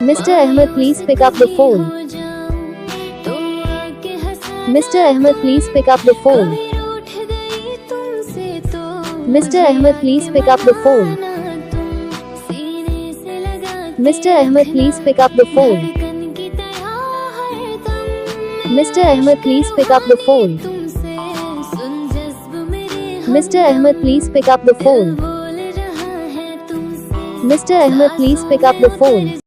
Mr. Ahmed, please pick up the phone. Mr. Ahmed, please pick up the phone. Mr. Ahmed, please pick up the phone. Mr. Ahmed, please pick up the phone. Mr. Ahmed, please pick up the phone. Mr. Ahmed, please pick up the phone. Mr. Ahmed, please pick up the phone.